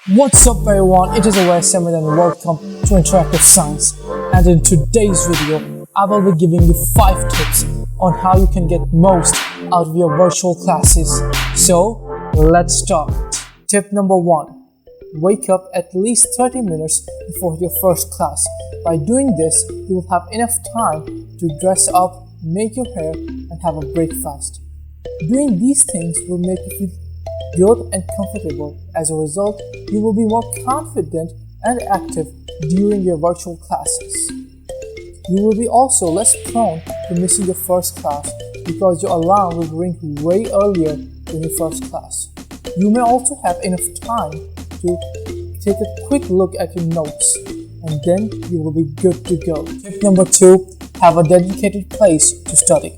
What's up everyone, it is OSM and welcome to Interactive Science, and in today's video I will be giving you 5 tips on how you can get most out of your virtual classes. So let's start. Tip number 1. Wake up at least 30 minutes before your first class. By doing this, you will have enough time to dress up, make your hair and have a breakfast. Doing these things will make you feel good and comfortable. As a result, you will be more confident and active during your virtual classes. You will be also less prone to missing your first class because your alarm will ring way earlier than your first class. You may also have enough time to take a quick look at your notes, and then you will be good to go. Tip number 2. Have a dedicated place to study.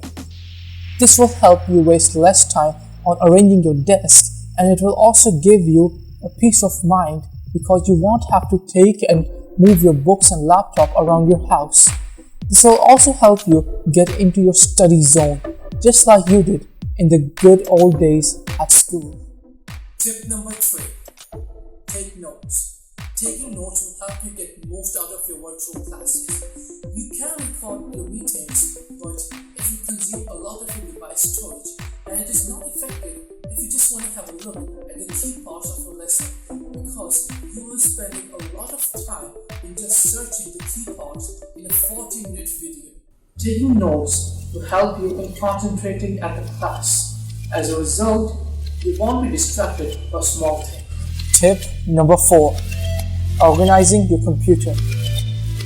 This will help you waste less time on arranging your desk, and it will also give you a peace of mind because you won't have to take and move your books and laptop around your house. This will also help you get into your study zone, just like you did in the good old days at school. Tip number 3. Take notes. Taking notes will help you get most out of your virtual classes. You can record your meetings, but if you consume a lot of your device storage, and it is not effective if you just want to have a look at the key parts of your lesson, because you will be spending a lot of time in just searching the key parts in a 40-minute video. Taking notes will help you in concentrating at the class. As a result, you won't be distracted by small things. Tip number 4. Organizing your computer.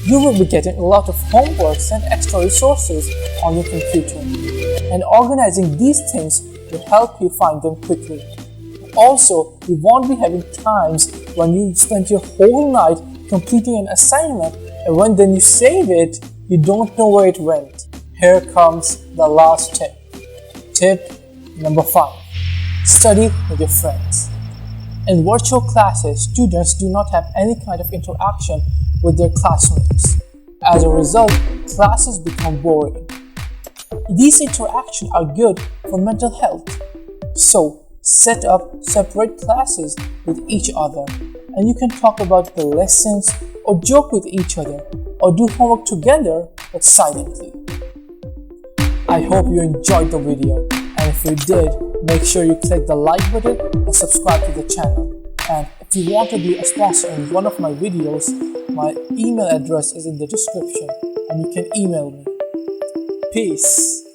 You will be getting a lot of homeworks and extra resources on your computer, and organizing these things will help you find them quickly. Also, you won't be having times when you spend your whole night completing an assignment, and when then you save it, you don't know where it went. Here comes the last tip. Tip number 5. Study with your friends. In virtual classes, students do not have any kind of interaction with their classmates. As a result, classes become boring. These interactions are good for mental health. So, set up separate classes with each other, and you can talk about the lessons or joke with each other or do homework together but silently. I hope you enjoyed the video, and if you did, make sure you click the like button and subscribe to the channel. And if you want to be a sponsor in one of my videos, my email address is in the description and you can email me. Peace.